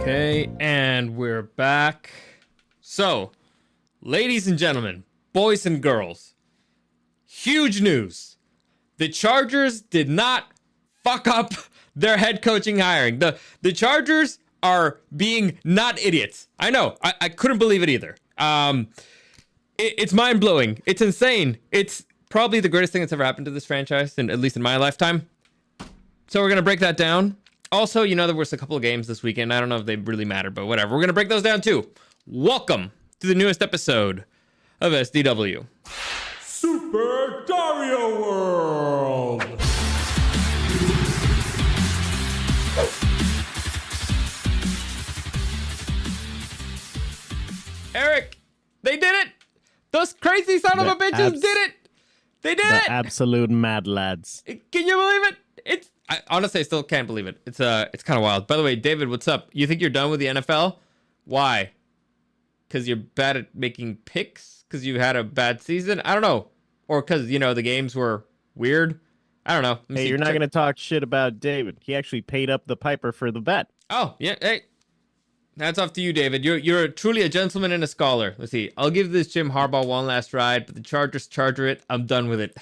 Okay, and we're back. So, ladies and gentlemen, boys and girls, huge news. The Chargers did not fuck up their head coaching hiring. The Chargers are being not idiots. I know. I couldn't believe it either. It's mind-blowing. It's insane. It's probably the greatest thing that's ever happened to this franchise, at least in my lifetime. So we're going to break that down. Also, you know, there was a couple of games this weekend. I don't know if they really matter, but whatever. We're going to break those down too. Welcome to the newest episode of SDW. Super Dario World! Eric, they did it! Those crazy son of a bitches did it! They did it! Absolute mad lads. Can you believe it? Honestly, I still can't believe it. It's kind of wild. By the way, David, what's up? You think you're done with the NFL? Why? Because you're bad at making picks? Because you had a bad season? I don't know. Or because, you know, the games were weird? I don't know. Hey, you're not going to talk shit about David. He actually paid up the piper for the bet. Oh, yeah. Hey. That's off to you, David. You're truly a gentleman and a scholar. Let's see. I'll give this Jim Harbaugh one last ride, but the Chargers charger it. I'm done with it.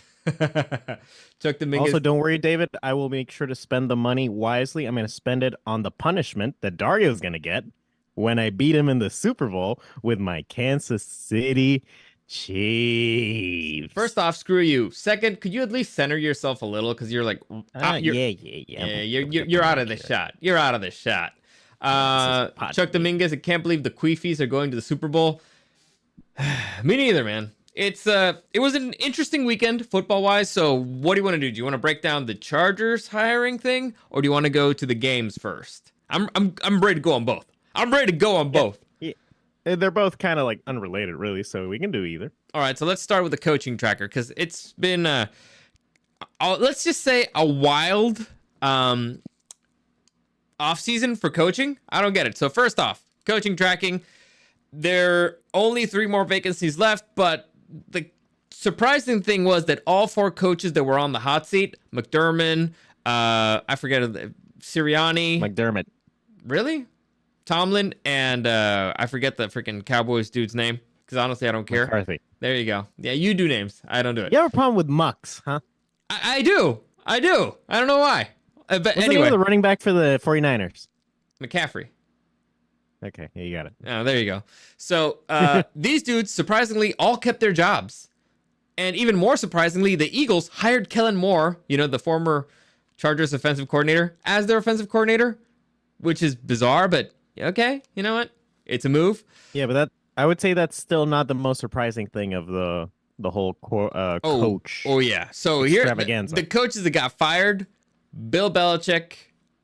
Chuck Dominguez. Also, don't worry, David. I will make sure to spend the money wisely. I'm going to spend it on the punishment that Dario's going to get when I beat him in the Super Bowl with my Kansas City Chiefs. First off, screw you. Second, could you at least center yourself a little? Because you're like, you're out of this shot. You're out of this shot. Chuck Dominguez, I can't believe the Queefies are going to the Super Bowl. Me neither, man. It was an interesting weekend football wise. So what do you want to do? Do you want to break down the Chargers hiring thing, or do you want to go to the games first? I'm ready to go on both. I'm ready to go on both. Yeah. They're both kind of like unrelated, really. So we can do either. All right. So let's start with the coaching tracker, because it's been let's just say a wild off season for coaching. I don't get it. So first off, coaching tracking. There are only 3 more vacancies left, but the surprising thing was that all 4 coaches that were on the hot seat, McDermott, I forget, Sirianni. McDermott. Really? Tomlin, and I forget the freaking Cowboys dude's name, because honestly, I don't care. McCarthy. There you go. Yeah, you do names. I don't do it. You have a problem with Mucks, huh? I do. I don't know why. But What's anyway. the running back for the 49ers? McCaffrey. Okay, yeah, you got it. Oh, there you go. So these dudes, surprisingly, all kept their jobs. And even more surprisingly, the Eagles hired Kellen Moore, you know, the former Chargers offensive coordinator, as their offensive coordinator, which is bizarre, but okay, you know what? It's a move. Yeah, but I would say that's still not the most surprising thing of the whole coach. Oh, yeah. So here, extravaganza. the coaches that got fired, Bill Belichick,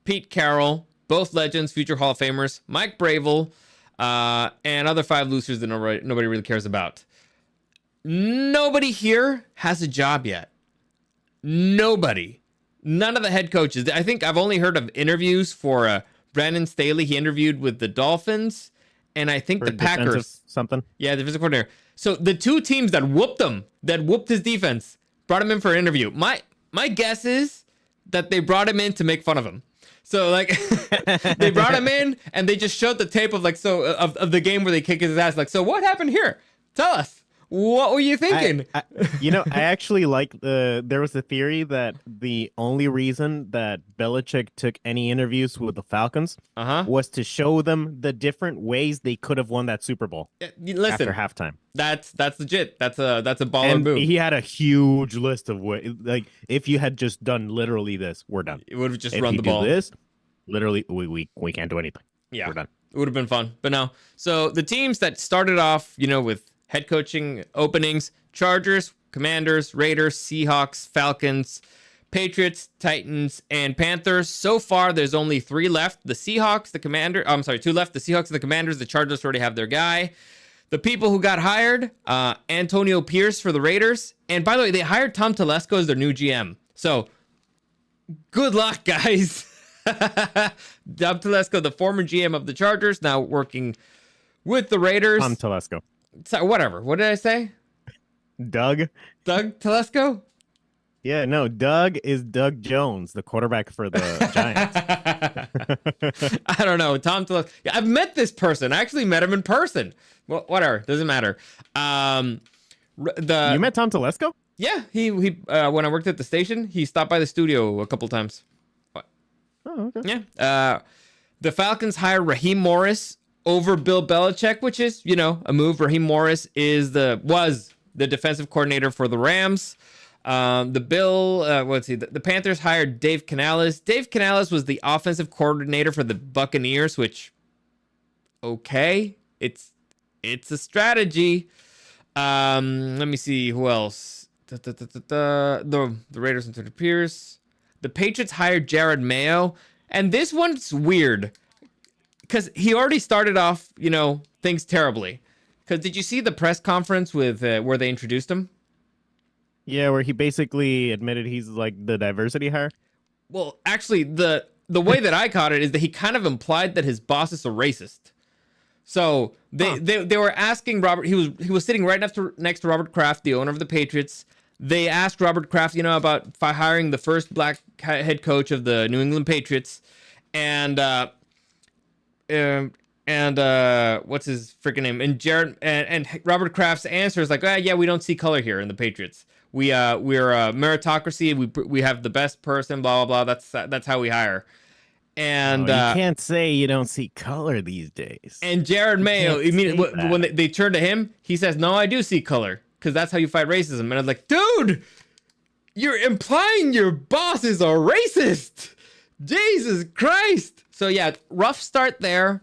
Pete Carroll, both legends, future Hall of Famers, Mike Bravel, and other 5 losers that nobody really cares about. Nobody here has a job yet. Nobody. None of the head coaches. I think I've only heard of interviews for Brandon Staley. He interviewed with the Dolphins, and I think the Packers. Something. Yeah, the defensive coordinator. So the 2 teams that whooped his defense, brought him in for an interview. My guess is that they brought him in to make fun of him. So like they brought him in and they just showed the tape of like of the game where they kick his ass. Like, so what happened here? Tell us. What were you thinking? I actually like there was a theory that the only reason that Belichick took any interviews with the Falcons was to show them the different ways they could have won that Super Bowl. Listen, after halftime. That's legit. That's a baller move. He had a huge list of ways. Like, if you had just done literally this, we're done. It would have just if run you the ball. Do this, literally, we can't do anything. Yeah, we're done. It would have been fun, but no. So the teams that started off, you know, with head coaching openings: Chargers, Commanders, Raiders, Seahawks, Falcons, Patriots, Titans, and Panthers. So far, there's only 3 left. The Seahawks, the Commander. I'm sorry, 2 left. The Seahawks and the Commanders. The Chargers already have their guy. The people who got hired: Antonio Pierce for the Raiders. And by the way, they hired Tom Telesco as their new GM. So good luck, guys. Tom Telesco, the former GM of the Chargers, now working with the Raiders. Tom Telesco. So, whatever. What did I say? Doug Telesco? Yeah, no, Doug is Doug Jones, the quarterback for the Giants. I don't know. Yeah, I've met this person. I actually met him in person. Well, whatever. Doesn't matter. Um, You met Tom Telesco? Yeah, he when I worked at the station, he stopped by the studio a couple times. What? Oh, okay. Yeah. The Falcons hired Raheem Morris over Bill Belichick, which is, a move. Raheem Morris was the defensive coordinator for the Rams. The Panthers hired Dave Canales. Dave Canales was the offensive coordinator for the Buccaneers, which, okay, it's a strategy. Let me see who else. The Raiders and Pierce. The Patriots hired Jared Mayo, and this one's weird because he already started off, things terribly. Because did you see the press conference with where they introduced him? Yeah, where he basically admitted he's like the diversity hire. Well, actually, the way that I caught it is that he kind of implied that his boss is a racist. So they were asking Robert. He was sitting right next to Robert Kraft, the owner of the Patriots. They asked Robert Kraft, about hiring the first black head coach of the New England Patriots, and what's his freaking name? And Jared and Robert Kraft's answer is like, yeah, we don't see color here in the Patriots. We're a meritocracy. We have the best person. Blah blah blah. That's how we hire. And you can't say you don't see color these days. And Jared Mayo, when they turn to him, he says, "No, I do see color, because that's how you fight racism." And I was like, "Dude, you're implying your boss is a racist." Jesus Christ. So yeah, rough start there.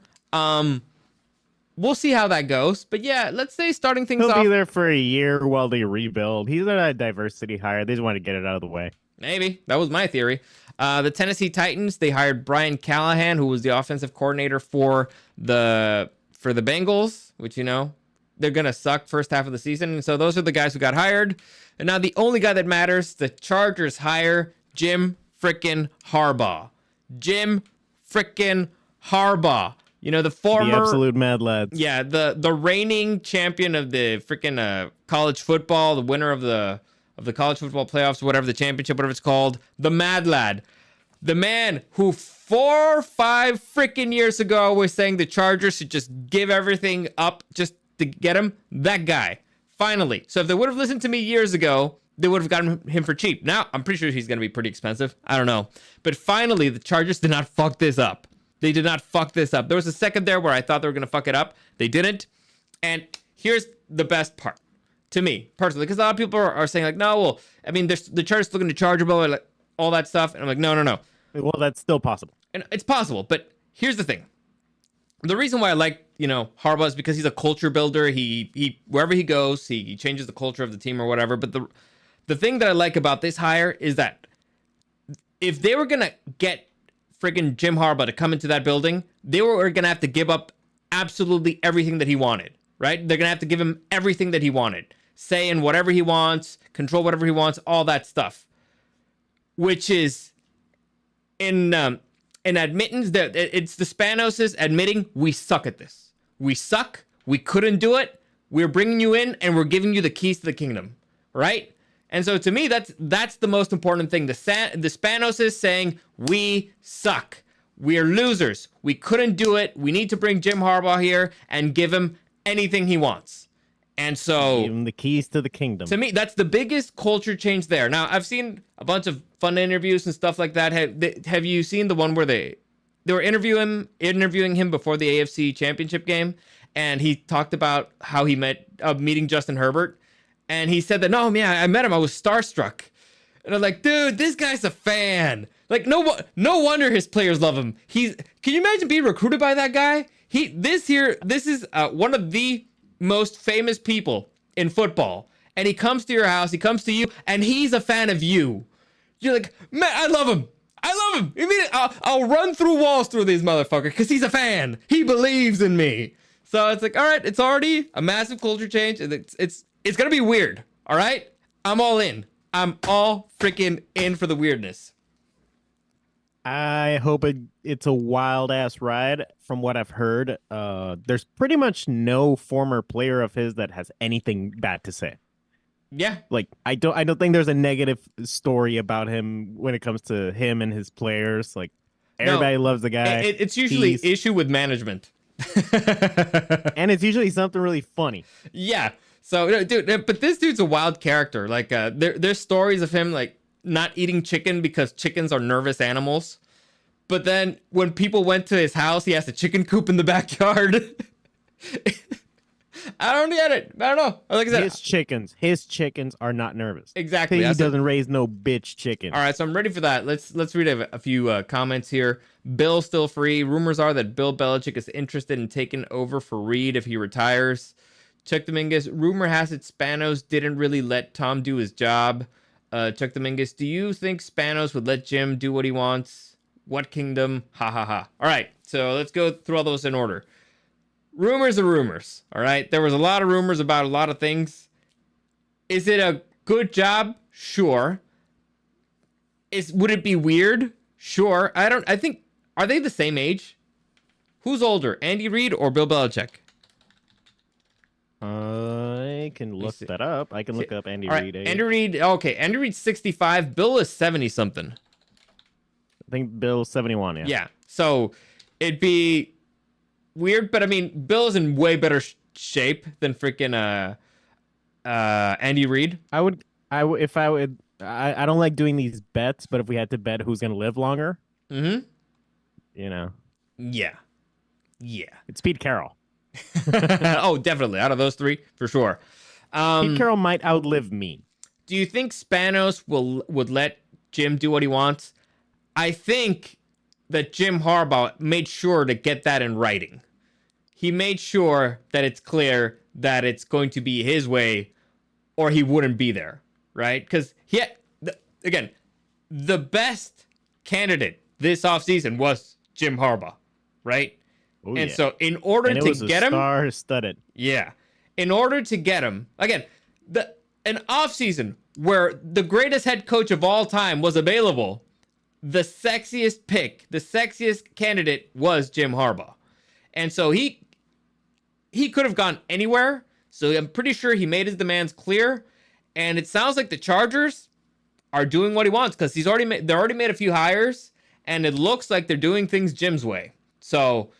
We'll see how that goes. But yeah, let's say starting things off. He'll be there for a year while they rebuild. He's a diversity hire. They just want to get it out of the way. Maybe. That was my theory. The Tennessee Titans, they hired Brian Callahan, who was the offensive coordinator for the Bengals, which, they're going to suck first half of the season. And so those are the guys who got hired. And now the only guy that matters, the Chargers hire Jim frickin' Harbaugh. Jim frickin' Harbaugh. The former... The absolute mad lads. Yeah, the reigning champion of the freaking college football, the winner of the college football playoffs, whatever, the championship, whatever it's called, the mad lad. The man who 4 or 5 freaking years ago was saying the Chargers should just give everything up just to get him, that guy. Finally. So if they would have listened to me years ago, they would have gotten him for cheap. Now, I'm pretty sure he's going to be pretty expensive. I don't know. But finally, the Chargers did not fuck this up. They did not fuck this up. There was a second there where I thought they were going to fuck it up. They didn't. And here's the best part to me, personally, because a lot of people are saying, like, no, well, I mean, the Chargers still going to charge about like all that stuff. And I'm like, no. Well, that's still possible. And it's possible. But here's the thing. The reason why I like, Harbaugh is because he's a culture builder. He wherever he goes, he changes the culture of the team or whatever. But the thing that I like about this hire is that if they were going to get friggin' Jim Harbaugh to come into that building, they were going to have to give up absolutely everything that he wanted, right? They're going to have to give him everything that he wanted. Say in whatever he wants, control whatever he wants, all that stuff. Which is in admittance that it's the Spanoses admitting we suck at this. We suck. We couldn't do it. We're bringing you in and we're giving you the keys to the kingdom, right? And so to me, that's the most important thing. The Spanos is saying, we suck. We're losers. We couldn't do it. We need to bring Jim Harbaugh here and give him anything he wants. And so... Give him the keys to the kingdom. To me, that's the biggest culture change there. Now, I've seen a bunch of fun interviews and stuff like that. Have you seen the one where they were interviewing him before the AFC Championship game? And he talked about how he meeting Justin Herbert. And he said that, no, man, I met him. I was starstruck. And I'm like, dude, this guy's a fan. Like, no wonder his players love him. Can you imagine being recruited by that guy? This is one of the most famous people in football. And he comes to your house, he comes to you, and he's a fan of you. You're like, man, I love him. I love him. I'll run through walls through these motherfuckers because he's a fan. He believes in me. So it's like, all right, it's already a massive culture change. And it's going to be weird, all right? I'm all in. I'm all freaking in for the weirdness. I hope it's a wild-ass ride. From what I've heard, there's pretty much no former player of his that has anything bad to say. Yeah. Like I don't think there's a negative story about him when it comes to him and his players. Like No, everybody loves the guy. it's usually He's issue with management. and it's usually something really funny. Yeah. So, dude, but this dude's a wild character. Like, there's stories of him like not eating chicken because chickens are nervous animals. But then when people went to his house, he has a chicken coop in the backyard. I don't get it. I don't know. Like I said, his chickens are not nervous. Exactly. He doesn't raise no bitch chicken. All right, so I'm ready for that. Let's read a few comments here. Bill's still free. Rumors are that Bill Belichick is interested in taking over for Reed if he retires. Chuck Dominguez, rumor has it Spanos didn't really let Tom do his job. Chuck Dominguez, do you think Spanos would let Jim do what he wants? What kingdom? Ha ha ha. All right, so let's go through all those in order. Rumors are rumors, all right? There was a lot of rumors about a lot of things. Is it a good job? Sure. Would it be weird? Sure. I think, are they the same age? Who's older, Andy Reid or Bill Belichick? I can look that up. I can look up Andy Reid. Andy Reid, okay. Andy Reid's 65. Bill is 70-something. I think Bill's 71, yeah. Yeah. So it'd be weird, but I mean, Bill's in way better shape than freaking Andy Reid. I don't like doing these bets, but if we had to bet who's going to live longer, you know. Yeah. It's Pete Carroll. Oh, definitely. Out of those three, for sure. Pete Carroll might outlive me. Do you think Spanos would let Jim do what he wants? I think that Jim Harbaugh made sure to get that in writing. He made sure that it's clear that it's going to be his way or he wouldn't be there, right? Because again, the best candidate this offseason was Jim Harbaugh, right? Oh, and yeah. So in order to get him, star-studded. Yeah. In order to get him, again, an offseason where the greatest head coach of all time was available, the sexiest pick, the sexiest candidate was Jim Harbaugh. And so he could have gone anywhere. So I'm pretty sure he made his demands clear. And it sounds like the Chargers are doing what he wants because they already made a few hires, and it looks like they're doing things Jim's way. So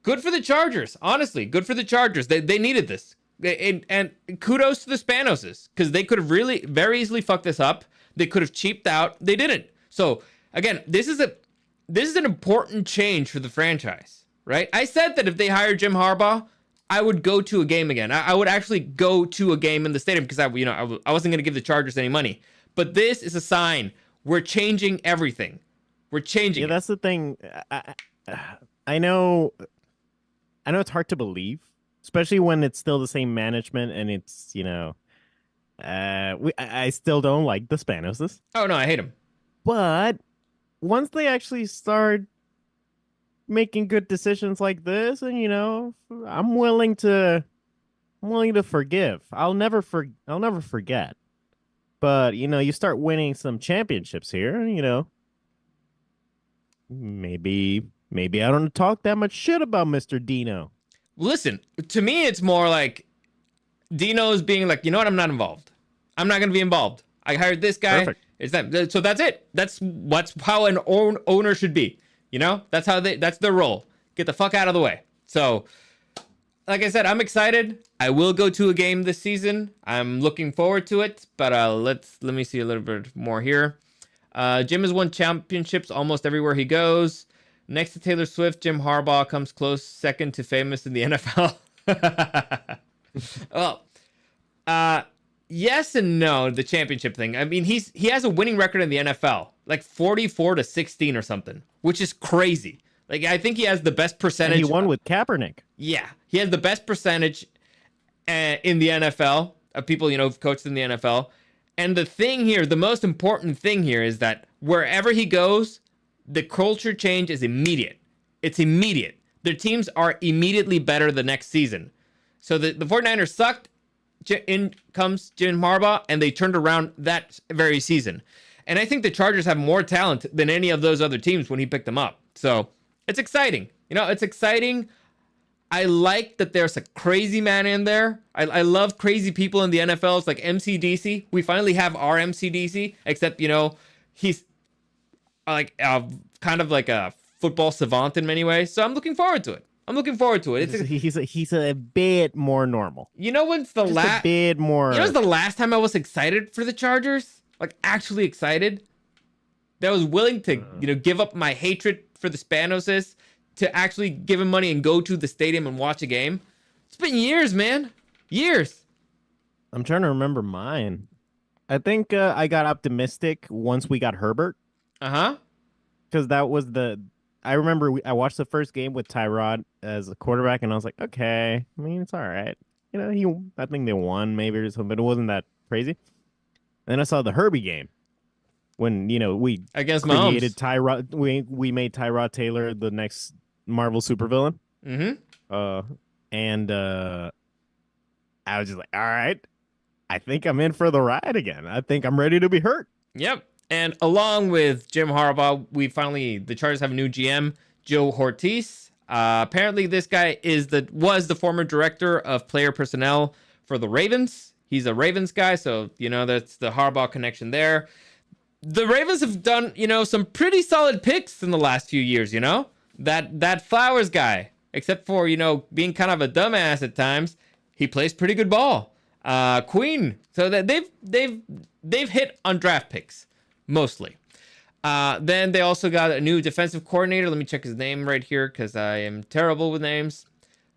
good for the Chargers, honestly. Good for the Chargers. They needed this. And kudos to the Spanoses because they could have really very easily fucked this up. They could have cheaped out. They didn't. So again, this is an important change for the franchise, right? I said that if they hired Jim Harbaugh, I would go to a game again. I would actually go to a game in the stadium because I wasn't going to give the Chargers any money. But this is a sign. We're changing everything. We're changing. Yeah, that's the thing. I know it's hard to believe, especially when it's still the same management and it's, I still don't like the Spanoses. Oh, no, I hate them. But once they actually start making good decisions like this, and I'm willing to forgive. I'll never forget. But you start winning some championships here, and maybe I don't talk that much shit about Mr. Dino. Listen, to me, it's more like Dino's being like, you know what? I'm not involved. I'm not going to be involved. I hired this guy. Perfect. It's that. So that's it. That's how an owner should be. That's their role. Get the fuck out of the way. So, like I said, I'm excited. I will go to a game this season. I'm looking forward to it. But let me see a little bit more here. Jim has won championships almost everywhere he goes. Next to Taylor Swift, Jim Harbaugh comes close second to famous in the NFL. Well, yes and no, the championship thing. I mean, he has a winning record in the NFL, like 44-16 or something, which is crazy. Like, I think he has the best percentage. And he won with Kaepernick. Yeah, he has the best percentage in the NFL of people, who've coached in the NFL. And the thing here, the most important thing here is that wherever he goes, the culture change is immediate. It's immediate. Their teams are immediately better the next season. So the 49ers sucked. In comes Jim Harbaugh, and they turned around that very season. And I think the Chargers have more talent than any of those other teams when he picked them up. So it's exciting. It's exciting. I like that there's a crazy man in there. I love crazy people in the NFL. It's like MCDC. We finally have our MCDC, except, he's like kind of like a football savant in many ways. So I'm looking forward to it. He's a bit more normal. You know when's the last? A bit more. You know when's the last time I was excited for the Chargers? Like actually excited? That I was willing to, give up my hatred for the Spanoses to actually give him money and go to the stadium and watch a game. It's been years, man. Years. I'm trying to remember mine. I think I got optimistic once we got Herbert. Because that was I remember I watched the first game with Tyrod as a quarterback, and I was like, okay, I mean, it's all right. I think they won maybe or something, but it wasn't that crazy. And then I saw the Herbie game when, we against created Tyrod. We made Tyrod Taylor the next Marvel supervillain. And I was just like, all right, I think I'm in for the ride again. I think I'm ready to be hurt. Yep. And along with Jim Harbaugh, the Chargers have a new GM, Joe Hortiz. Apparently, this guy was the former director of player personnel for the Ravens. He's a Ravens guy, so that's the Harbaugh connection there. The Ravens have done some pretty solid picks in the last few years. That Flowers guy, except for being kind of a dumbass at times, he plays pretty good ball. Queen, so that they've hit on draft picks. Mostly. Then they also got a new defensive coordinator. Let me check his name right here because I am terrible with names.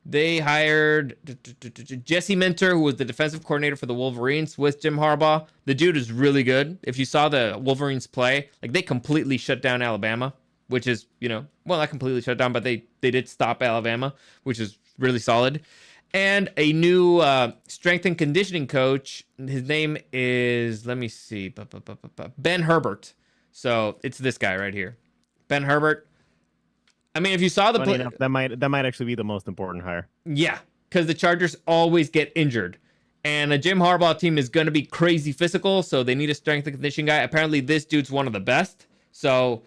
They hired Jesse Minter, who was the defensive coordinator for the Wolverines with Jim Harbaugh. The dude is really good. If you saw the Wolverines play, like they completely shut down Alabama, which is, not completely shut down, but they did stop Alabama, which is really solid. And a new strength and conditioning coach. His name is, let me see, Ben Herbert. So it's this guy right here, Ben Herbert. I mean, if you saw the play, enough, that might actually be the most important hire. Yeah, because the Chargers always get injured, and a Jim Harbaugh team is going to be crazy physical, so they need a strength and conditioning guy. Apparently, this dude's one of the best. So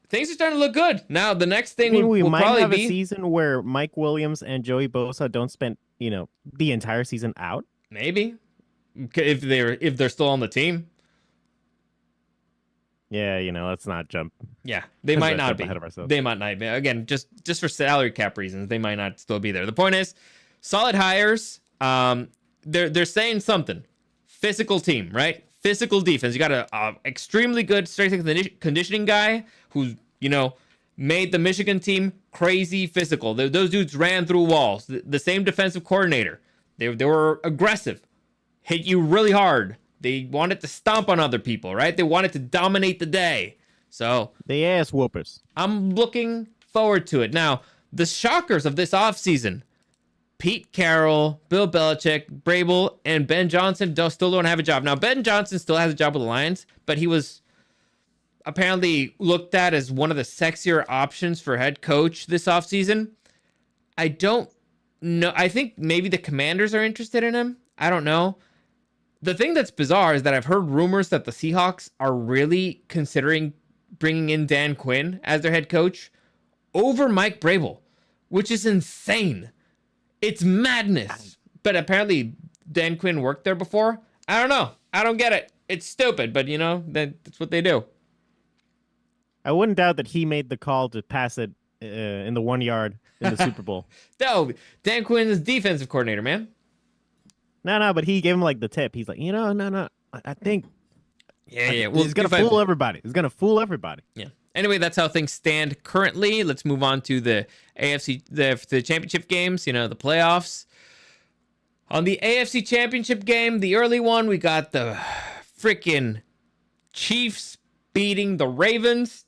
things are starting to look good. Now, the next thing we will might probably have be a season where Mike Williams and Joey Bosa don't spend, the entire season out. Maybe if they're still on the team. Yeah, let's not jump. Yeah, they might not be. Ahead of ourselves. They might not be. Again, just for salary cap reasons, they might not still be there. The point is, solid hires. They're saying something. Physical team, right? Physical defense. You got a extremely good strength and conditioning guy who's made the Michigan team crazy physical. Those dudes ran through walls. The same defensive coordinator. They were aggressive, hit you really hard. They wanted to stomp on other people, right? They wanted to dominate the day. So they ass whoopers. I'm looking forward to it. Now, the shockers of this offseason, Pete Carroll, Bill Belichick, Vrabel, and Ben Johnson still don't have a job. Now, Ben Johnson still has a job with the Lions, but he was apparently looked at as one of the sexier options for head coach this offseason. I don't know. I think maybe the Commanders are interested in him. I don't know. The thing that's bizarre is that I've heard rumors that the Seahawks are really considering bringing in Dan Quinn as their head coach over Mike Vrabel, which is insane. It's madness. But apparently Dan Quinn worked there before. I don't know. I don't get it. It's stupid, but that's what they do. I wouldn't doubt that he made the call to pass it in the 1 yard in the Super Bowl. No, Dan Quinn is defensive coordinator, man. No, but he gave him like the tip. He's like, no. I think. Yeah. Well, he's gonna fool everybody. Yeah. Anyway, that's how things stand currently. Let's move on to the AFC, the championship games. The playoffs. On the AFC championship game, the early one, we got the freaking Chiefs beating the Ravens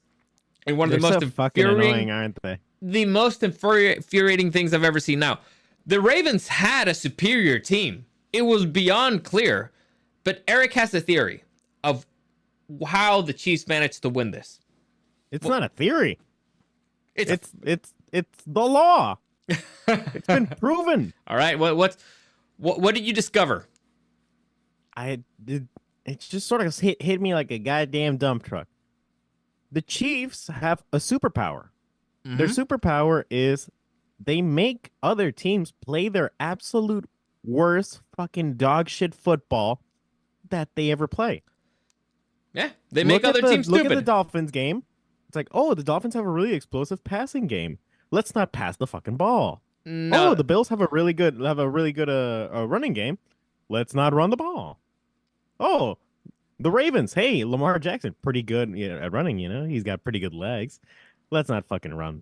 in one of the most infuriating, aren't they? The most infuriating things I've ever seen. Now, the Ravens had a superior team. It was beyond clear. But Eric has a theory of how the Chiefs managed to win this. It's not a theory. It's the law. It's been proven. All right. What did you discover? It just sort of hit me like a goddamn dump truck. The Chiefs have a superpower. Mm-hmm. Their superpower is they make other teams play their absolute worst fucking dog shit football that they ever play. Yeah, they make other teams Look stupid. at the Dolphins game. It's like, oh, the Dolphins have a really explosive passing game. Let's not pass the fucking ball. No. Oh, the Bills have a really good running game. Let's not run the ball. Oh, the Ravens. Hey, Lamar Jackson, pretty good at running. He's got pretty good legs. Let's not fucking run.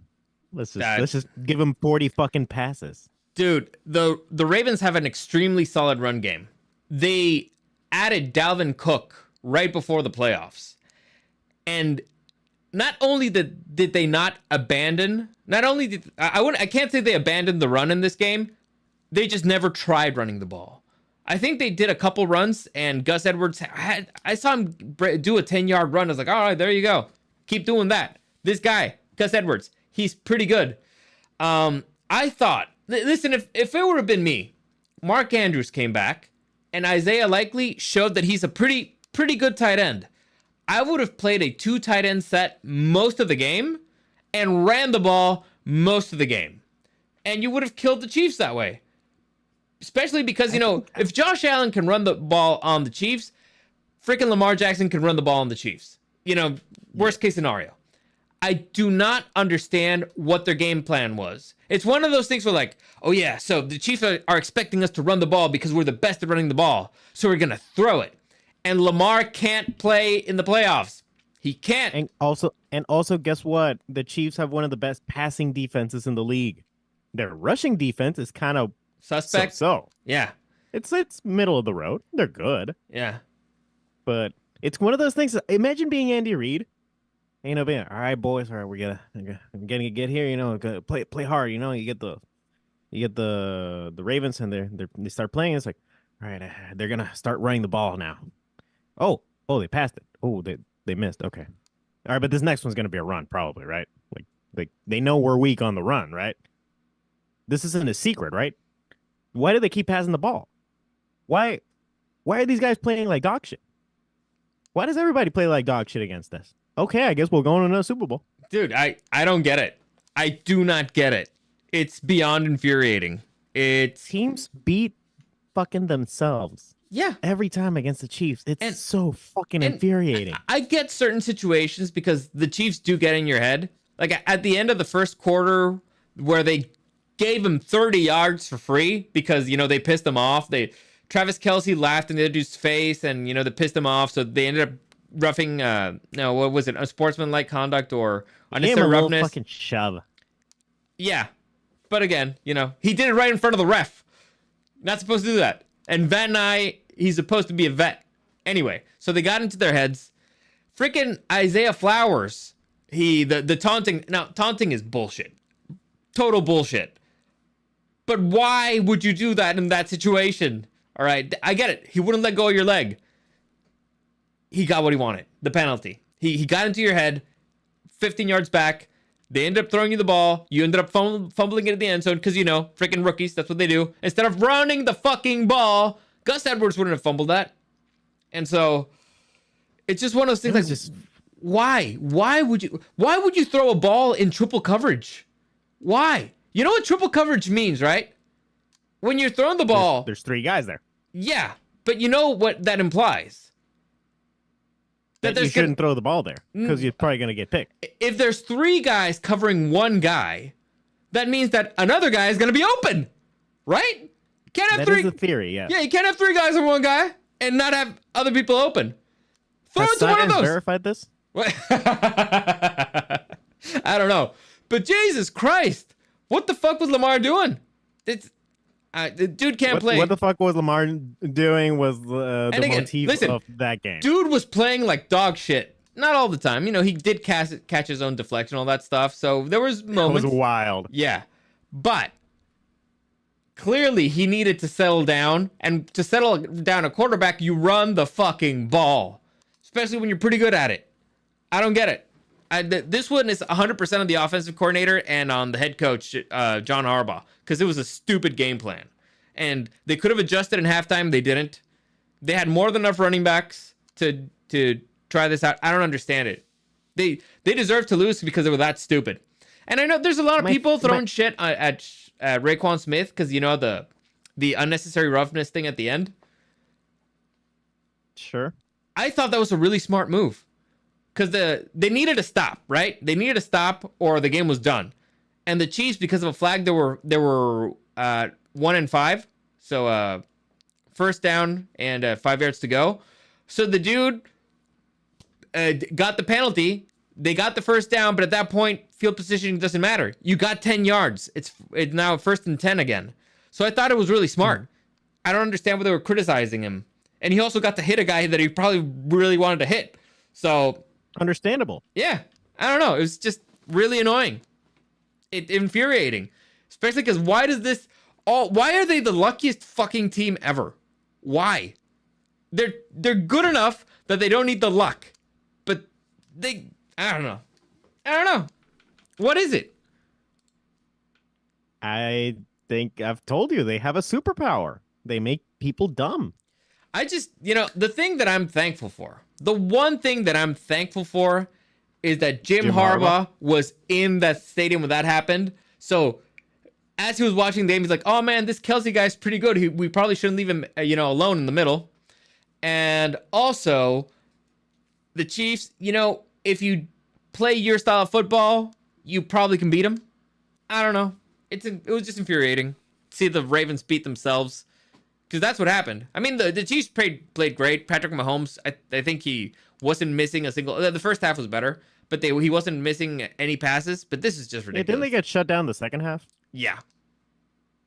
Let's just give him 40 fucking passes. Dude, the Ravens have an extremely solid run game. They added Dalvin Cook right before the playoffs. And not only did they not abandon, I can't say they abandoned the run in this game. They just never tried running the ball. I think they did a couple runs, and Gus Edwards I saw him do a 10-yard run. I was like, all right, there you go. Keep doing that. This guy, Gus Edwards, he's pretty good. I thought, listen, if it would have been me, Mark Andrews came back, and Isaiah Likely showed that he's a pretty good tight end. I would have played a 2 tight end set most of the game and ran the ball most of the game. And you would have killed the Chiefs that way. Especially because, if Josh Allen can run the ball on the Chiefs, freaking Lamar Jackson can run the ball on the Chiefs. Worst case scenario. I do not understand what their game plan was. It's one of those things where like, oh yeah, so the Chiefs are expecting us to run the ball because we're the best at running the ball. So we're going to throw it. And Lamar can't play in the playoffs. He can't. And also, guess what? The Chiefs have one of the best passing defenses in the league. Their rushing defense is kind of suspect. So yeah, it's middle of the road. They're good. Yeah, but it's one of those things. Imagine being Andy Reid. Being all right, boys. All right, we're gonna get here. Play hard. You get the Ravens and they start playing. It's like, all right, they're gonna start running the ball now. Oh, they passed it. Oh, they missed. Okay. All right, but this next one's going to be a run probably, right? Like they know we're weak on the run, right? This isn't a secret, right? Why do they keep passing the ball? Why are these guys playing like dog shit? Why does everybody play like dog shit against us? Okay, I guess we'll go on another Super Bowl. Dude, I don't get it. I do not get it. It's beyond infuriating. Teams beat fucking themselves. Yeah. Every time against the Chiefs. It's so fucking infuriating. I get certain situations because the Chiefs do get in your head. Like at the end of the first quarter where they gave him 30 yards for free because, they pissed him off. Travis Kelce laughed in the other dude's face and, they pissed him off. So they ended up roughing, what was it? Unsportsmanlike conduct or unnecessary roughness. Fucking shove. Yeah. But again, he did it right in front of the ref. Not supposed to do that. And Van Nye, he's supposed to be a vet. Anyway, so they got into their heads. Freaking Isaiah Flowers. The taunting. Now, taunting is bullshit. Total bullshit. But why would you do that in that situation? All right, I get it. He wouldn't let go of your leg. He got what he wanted. The penalty. He got into your head. 15 yards back. They ended up throwing you the ball. You ended up fumbling it at the end zone because, freaking rookies. That's what they do. Instead of running the fucking ball, Gus Edwards wouldn't have fumbled that. And so it's just one of those things like, just why? Why would you throw a ball in triple coverage? Why? You know what triple coverage means, right? When you're throwing the ball. There's 3 guys there. Yeah. But you know what that implies? That you shouldn't throw the ball there because you're probably going to get picked. If there's 3 guys covering one guy, that means that another guy is going to be open, right? You can't have that is the theory, yeah. Yeah, you can't have 3 guys on one guy and not have other people open. Throw it to one of those. Verified this? What? I don't know. But Jesus Christ, what the fuck was Lamar doing? The dude can't play. What the fuck was Lamar doing was the motif of that game. Dude was playing like dog shit. Not all the time. He did catch his own deflection, all that stuff. So there was moments. It was wild. Yeah. But clearly he needed to settle down. And to settle down a quarterback, you run the fucking ball. Especially when you're pretty good at it. I don't get it. This one is 100% on the offensive coordinator and on the head coach, John Harbaugh, because it was a stupid game plan. And they could have adjusted in halftime. They didn't. They had more than enough running backs to try this out. I don't understand it. They deserve to lose because they were that stupid. And I know there's a lot of people throwing shit at Raekwon Smith because, you know, the unnecessary roughness thing at the end. Sure. I thought that was a really smart move because they needed to stop, right? They needed to stop or the game was done. And the Chiefs, because of a flag, there were 1 and 5. So first down and 5 yards to go. So the dude got the penalty. They got the first down, but at that point, field positioning doesn't matter. You got 10 yards. It's now 1st and 10 again. So I thought it was really smart. I don't understand why they were criticizing him. And he also got to hit a guy that he probably really wanted to hit. So understandable. Yeah. I don't know. It was just really annoying. Infuriating. Especially because why are they the luckiest fucking team ever? Why? They're good enough that they don't need the luck. But I don't know. What is it? I think I've told you they have a superpower. They make people dumb. The thing that I'm thankful for, the one thing that I'm thankful for is that Jim Harbaugh was in that stadium when that happened. So as he was watching the game, he's like, oh man, this Kelsey guy's pretty good. We probably shouldn't leave him, alone in the middle. And also the Chiefs, if you play your style of football, you probably can beat them. I don't know. It was just infuriating to see the Ravens beat themselves because that's what happened. I mean, the Chiefs played great. Patrick Mahomes, I think he wasn't missing a single. The first half was better, but he wasn't missing any passes. But this is just ridiculous. Didn't they get shut down the second half? Yeah,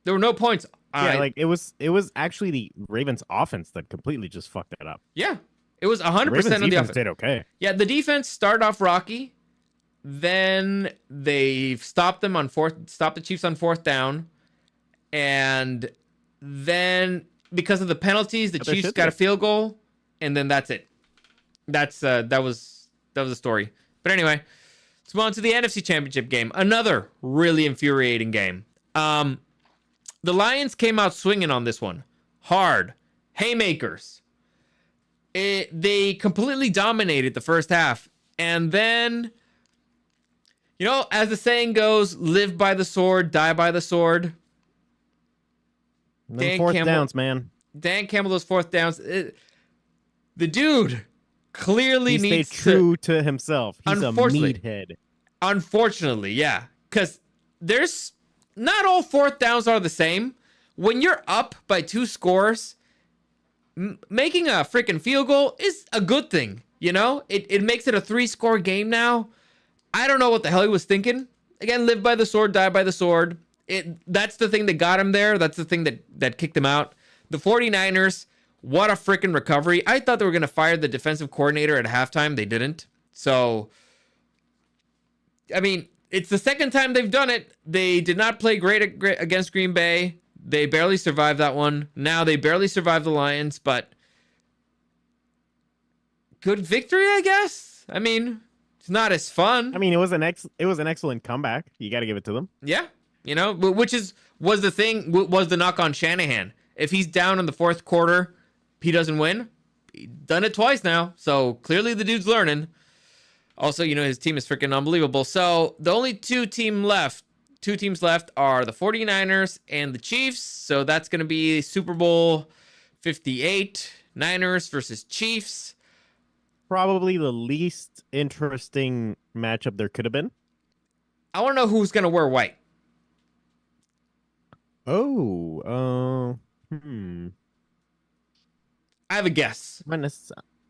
there were no points. Yeah, it was actually the Ravens offense that completely just fucked it up. Yeah, it was 100% of the offense. Did okay. Yeah, the defense started off rocky. Then they stopped the Chiefs on 4th down. And then because of the penalties, the Chiefs got a field goal. And then that's it. That was the story. But anyway, let's move on to the NFC Championship game. Another really infuriating game. The Lions came out swinging on this one. Hard. Haymakers. They completely dominated the first half. And then, as the saying goes, live by the sword, die by the sword. Fourth downs, man. Dan Campbell, those 4th downs. The dude clearly needs to stay true to himself. He's a meathead. Unfortunately, yeah. Because there's not all 4th downs are the same. When you're up by 2 scores, making a freaking field goal is a good thing. It makes it a 3-score game now. I don't know what the hell he was thinking. Again, live by the sword, die by the sword. That's the thing that got him there. That's the thing that kicked him out. The 49ers, what a freaking recovery. I thought they were going to fire the defensive coordinator at halftime. They didn't. So, I mean, it's the second time they've done it. They did not play great against Green Bay. They barely survived that one. Now they barely survived the Lions, but good victory, I guess. I mean, it's not as fun. I mean, it was an excellent comeback. You got to give it to them. Yeah, which was the knock on Shanahan. If he's down in the 4th quarter, he doesn't win. He's done it twice now, so clearly the dude's learning. Also, his team is freaking unbelievable. So the only two teams left are the 49ers and the Chiefs. So that's going to be Super Bowl 58, Niners versus Chiefs. Probably the least interesting matchup there could have been. I want to know who's going to wear white. I have a guess. I'm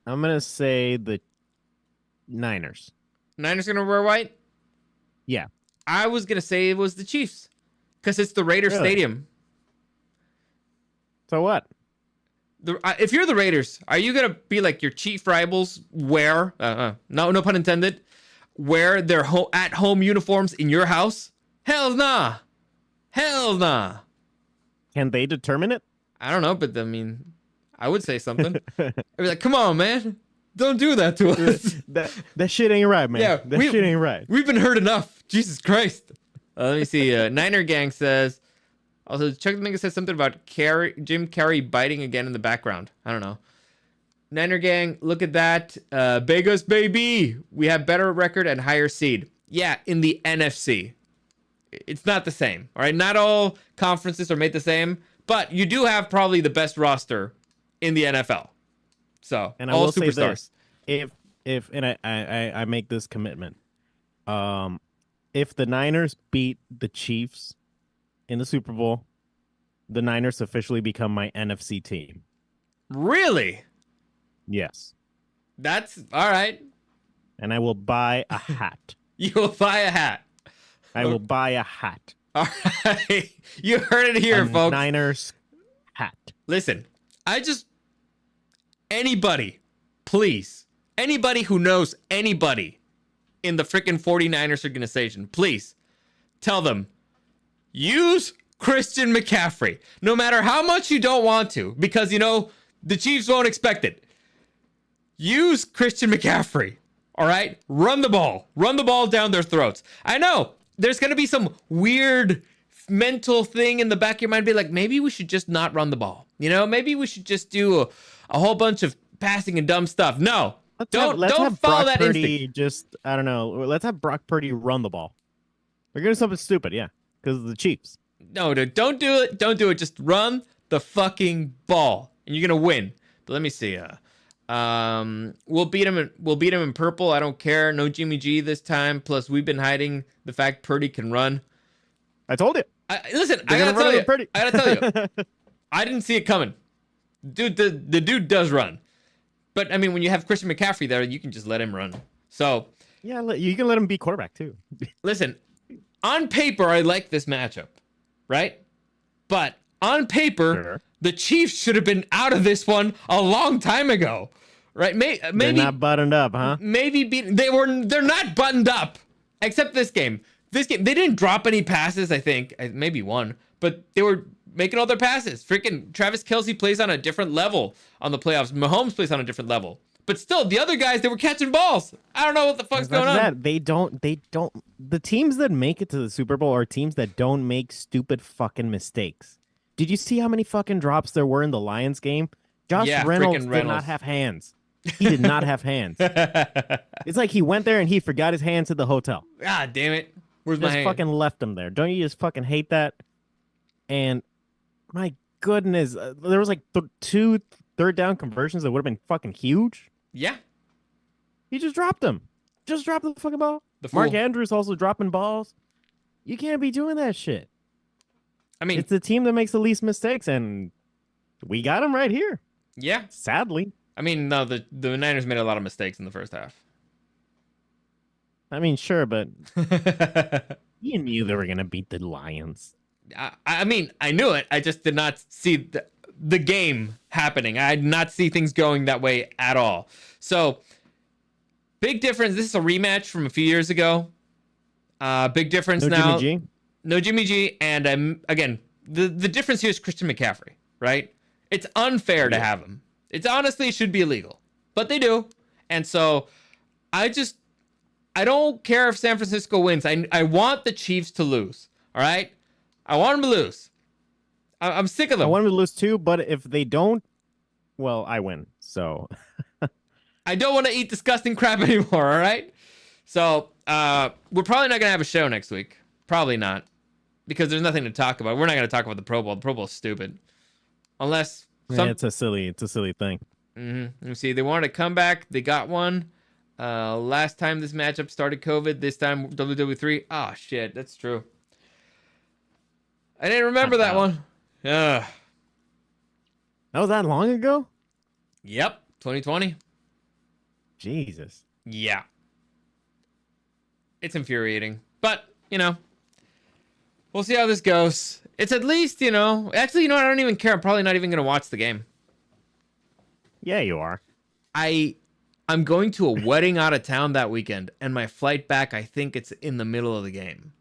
gonna say the Niners. Niners gonna wear white? Yeah. I was gonna say it was the Chiefs. Because it's the Raiders Stadium. So what? If you're the Raiders, are you gonna be like your chief rivals wear no pun intended, wear their at-home uniforms in your house? Hell nah. Can they determine it? I don't know, but I mean, I would say something. I'd be like, come on, man. Don't do that to us. That shit ain't right, man. Yeah, that shit ain't right. We've been hurt enough. Jesus Christ. Let me see. Niner Gang says, also, Chuck the Mingus says something about Jim Carrey biting again in the background. I don't know. Niner Gang, look at that. Vegas, baby. We have better record and higher seed. Yeah, in the NFC. It's not the same. All right, not all conferences are made the same, but you do have probably the best roster in the NFL. So, and I all will superstars. say this, if and I make this commitment, if the Niners beat the Chiefs in the Super Bowl, the Niners officially become my NFC team. Really? Yes. That's all right. And I will buy a hat. You will buy a hat. I will buy a hat. All right. You heard it here, folks. Niners hat. Listen, anybody, please, anybody who knows anybody in the freaking 49ers organization, please tell them, use Christian McCaffrey. No matter how much you don't want to, because, the Chiefs won't expect it. Use Christian McCaffrey. All right? Run the ball. Run the ball down their throats. I know there's going to be some weird mental thing in the back of your mind. Be like, maybe we should just not run the ball. Maybe we should just do a whole bunch of passing and dumb stuff. No. Don't follow that instinct. I don't know. Let's have Brock Purdy run the ball. They're going to do something stupid, yeah, because of the Chiefs. No, dude, don't do it. Don't do it. Just run the fucking ball, and you're going to win. But let me see. We'll beat him in purple. I don't care. No Jimmy G this time. Plus, we've been hiding the fact Purdy can run. I told you. Listen, I gotta tell you. I didn't see it coming. Dude, the dude does run. But, I mean, when you have Christian McCaffrey there, you can just let him run. So... yeah, you can let him be quarterback, too. Listen, on paper, I like this matchup, right? But on paper, the Chiefs should have been out of this one a long time ago, right? Maybe they're not buttoned up, huh? Maybe they're not buttoned up, except this game. This game, they didn't drop any passes, I think. Maybe one. But they were making all their passes. Freaking Travis Kelce plays on a different level on the playoffs. Mahomes plays on a different level. But still, the other guys, they were catching balls. I don't know what the fuck's going on. They don't. The teams that make it to the Super Bowl are teams that don't make stupid fucking mistakes. Did you see how many fucking drops there were in the Lions game? Josh Reynolds did not have hands. He did not have hands. It's like he went there and he forgot his hands at the hotel. God damn it. Where's my hand? Just fucking left them there. Don't you just fucking hate that? And my goodness, there was like 2 third-down conversions that would have been fucking huge. Yeah. He just dropped them. Just dropped the fucking ball. Mark Andrews also dropping balls. You can't be doing that shit. I mean, it's the team that makes the least mistakes, and we got him right here. Yeah. Sadly. I mean, no, the Niners made a lot of mistakes in the first half. I mean, sure, but you knew they were going to beat the Lions. I mean, I knew it. I just did not see the game happening. I did not see things going that way at all. So, big difference. This is a rematch from a few years ago. Big difference now. Jimmy G? No Jimmy G. And again, the difference here is Christian McCaffrey, right? It's unfair to have him. It's honestly should be illegal, but they do. And so, I don't care if San Francisco wins. I want the Chiefs to lose. All right? I want them to lose. I'm sick of them. I want them to lose too, but if they don't, well, I win. So I don't want to eat disgusting crap anymore, all right? So we're probably not going to have a show next week. Probably not. Because there's nothing to talk about. We're not going to talk about the Pro Bowl. The Pro Bowl's stupid. Unless... it's a silly thing. Mm-hmm. Let me see. They wanted to come back. They got one. Last time this matchup started COVID. This time WWE3. Oh, shit. That's true. I didn't remember that one. That was that long ago? Yep. 2020. Jesus. Yeah. It's infuriating. But, we'll see how this goes. It's at least, actually, I don't even care. I'm probably not even going to watch the game. Yeah, you are. I'm going to a wedding out of town that weekend, and my flight back, I think it's in the middle of the game.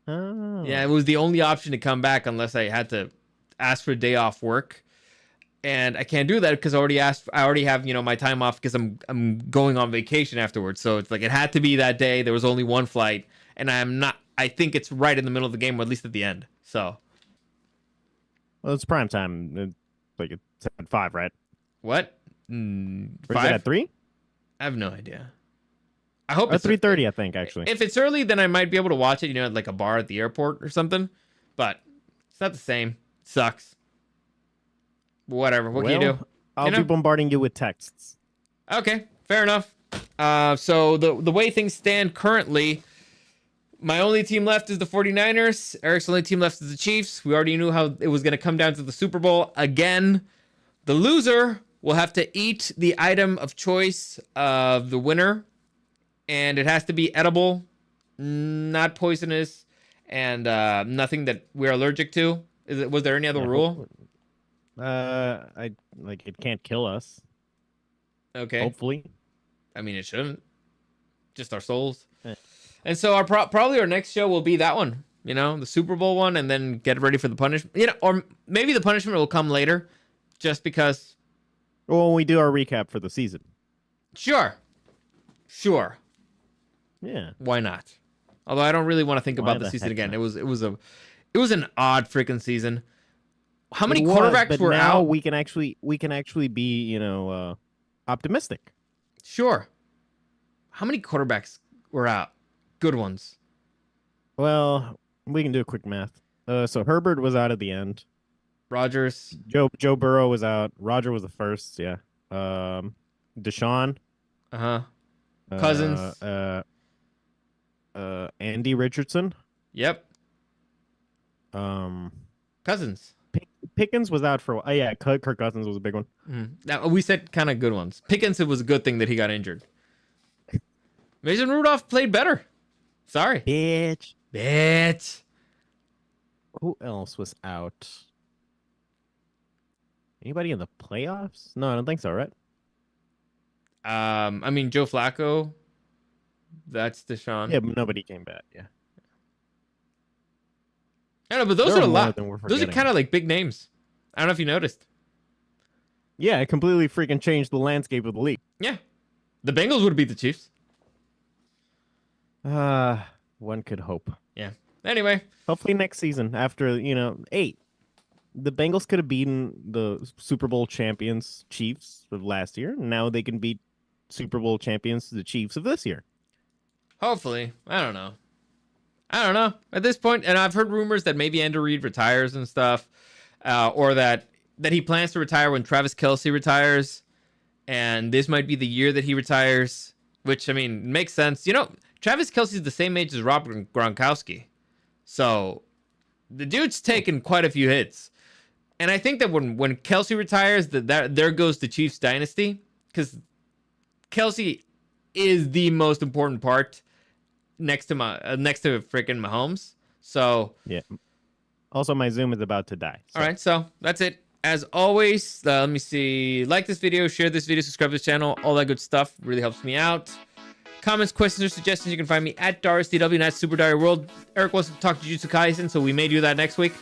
Oh. Yeah, it was the only option to come back unless I had to ask for a day off work. And I can't do that because I already have, my time off because I'm going on vacation afterwards. So it's like it had to be that day. There was only one flight, and I think it's right in the middle of the game, or at least at the end. So, well, it's prime time. Like it's at 5, right? What? 5? Or is it at 3? I have no idea. I hope Or it's 3:30, I think, actually. If it's early, then I might be able to watch it, you know, at like a bar at the airport or something. But it's not the same. It sucks. Whatever. What can you do? I'll be bombarding you with texts. Okay, fair enough. So the way things stand currently, my only team left is the 49ers. Eric's only team left is the Chiefs. We already knew how it was going to come down to the Super Bowl again. The loser will have to eat the item of choice of the winner, and it has to be edible, not poisonous, and nothing that we're allergic to. Was there any other rule? It can't kill us. Okay. Hopefully. I mean, it shouldn't. Just our souls. And so our probably our next show will be that one, you know, the Super Bowl one, and then get ready for the punishment. You know, or maybe the punishment will come later, just because. Well, when we do our recap for the season. Sure. Yeah. Why not? Although I don't really want to think about the season again. Not? It was an odd freaking season. How many quarterbacks were now out? We can actually be, you know, optimistic. Sure. How many quarterbacks were out? Good ones. Well, we can do a quick math. So Herbert was out at the end. Rodgers. Joe Burrow was out. Roger was the first. Yeah. Deshaun. Cousins. Andy Richardson. Yep. Cousins. Pickens was out for a while. Oh, yeah, Kirk Cousins was a big one. Now, we said kind of good ones. Pickens, it was a good thing that he got injured. Mason Rudolph played better. Sorry. Bitch. Who else was out? Anybody in the playoffs? No, I don't think so, right? I mean, Joe Flacco. That's Deshaun. Yeah, but nobody came back. Yeah. I know, but those are a lot. Those are kind of like big names. I don't know if you noticed. Yeah, it completely freaking changed the landscape of the league. Yeah. The Bengals would beat the Chiefs. One could hope. Yeah. Anyway. Hopefully next season, after, 8. The Bengals could have beaten the Super Bowl champions Chiefs of last year. Now they can beat Super Bowl champions the Chiefs of this year. Hopefully. I don't know at this point. And I've heard rumors that maybe Andy Reid retires and stuff, or that he plans to retire when Travis Kelce retires, and this might be the year that he retires, which, I mean, makes sense. You know, Travis Kelce is the same age as Rob Gronkowski, so the dude's taken quite a few hits. And I think that when Kelce retires, that there goes the Chiefs dynasty, because Kelce is the most important part next to freaking Mahomes. So yeah. Also, my Zoom is about to die. So. All right, so that's it. As always, let me see. Like this video, share this video, subscribe to this channel, all that good stuff really helps me out. Comments, questions, or suggestions, you can find me at DariusDW and at Super Dario World. Eric wants to talk to Jujutsu Kaisen, so we may do that next week.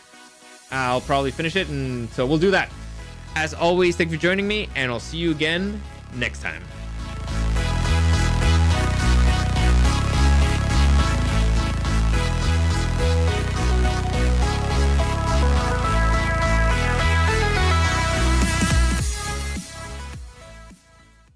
I'll probably finish it, and so we'll do that. As always, thank you for joining me, and I'll see you again next time.